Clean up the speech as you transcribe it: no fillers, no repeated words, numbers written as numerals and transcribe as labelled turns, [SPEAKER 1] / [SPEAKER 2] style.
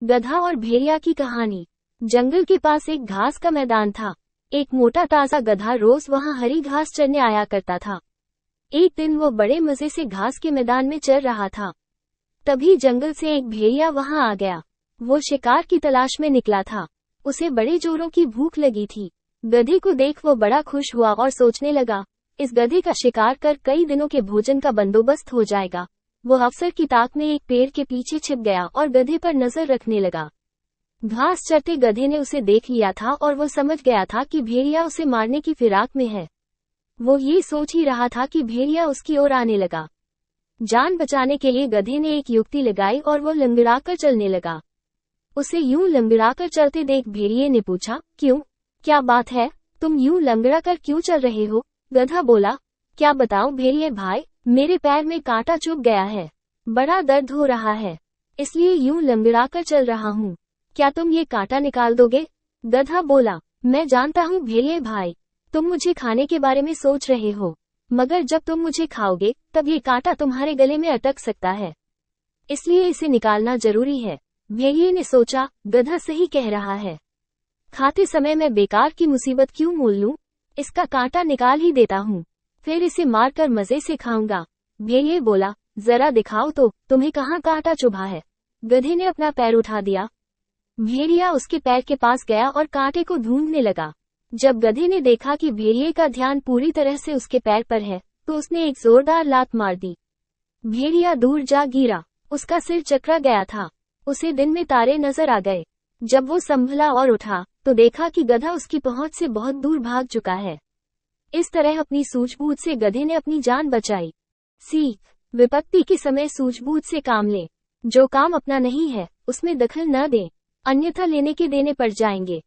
[SPEAKER 1] गधा और भेड़िया की कहानी। जंगल के पास एक घास का मैदान था। एक मोटा ताजा गधा रोज वहां हरी घास चरने आया करता था। एक दिन वो बड़े मजे से घास के मैदान में चर रहा था। तभी जंगल से एक भेड़िया वहां आ गया। वो शिकार की तलाश में निकला था। उसे बड़े जोरों की भूख लगी थी। गधे को देख वो बड़ा खुश हुआ और सोचने लगा, इस गधे का शिकार कर कई दिनों के भोजन का बंदोबस्त हो जाएगा। वो अफसर की ताक में एक पेड़ के पीछे छिप गया और गधे पर नजर रखने लगा। घास चरते गधे ने उसे देख लिया था और वो समझ गया था कि भेड़िया उसे मारने की फिराक में है। वो ये सोच ही रहा था कि भेड़िया उसकी ओर आने लगा। जान बचाने के लिए गधे ने एक युक्ति लगाई और वो लंगड़ाकर चलने लगा। उसे यूं लंगड़ाकर चलते देख भेड़िए ने पूछा, क्यों, क्या बात है, तुम यूं लंगड़ा कर क्यों चल रहे हो? गधा बोला, क्या बताऊं भेड़िए भाई, मेरे पैर में कांटा चुभ गया है, बड़ा दर्द हो रहा है, इसलिए यूं लंगड़ाकर चल रहा हूँ। क्या तुम ये कांटा निकाल दोगे? गधा बोला, मैं जानता हूँ भेड़िए भाई, तुम मुझे खाने के बारे में सोच रहे हो, मगर जब तुम मुझे खाओगे तब ये कांटा तुम्हारे गले में अटक सकता है, इसलिए इसे निकालना जरूरी है। भेड़िए ने सोचा, गधा सही कह रहा है, खाते समय मैं बेकार की मुसीबत क्यों मोल लूं, इसका कांटा निकाल ही देता हूँ, फिर इसे मारकर मजे से खाऊंगा। भेड़िए बोला, जरा दिखाओ तो, तुम्हें कहाँ कांटा चुभा है? गधे ने अपना पैर उठा दिया। भेड़िया उसके पैर के पास गया और कांटे को ढूंढने लगा। जब गधे ने देखा कि भेड़िए का ध्यान पूरी तरह से उसके पैर पर है, तो उसने एक जोरदार लात मार दी। भेड़िया दूर जा गिरा, उसका सिर चकरा गया था। उसे दिन में तारे नजर आ गए। जब वो संभला और उठा, तो देखा कि गधा उसकी पहुंच से बहुत दूर भाग चुका है। इस तरह अपनी सूझबूझ से गधे ने अपनी जान बचाई। सीख, विपत्ति के समय सूझबूझ से काम ले। जो काम अपना नहीं है, उसमें दखल न दें, अन्यथा लेने के देने पड़ जाएंगे।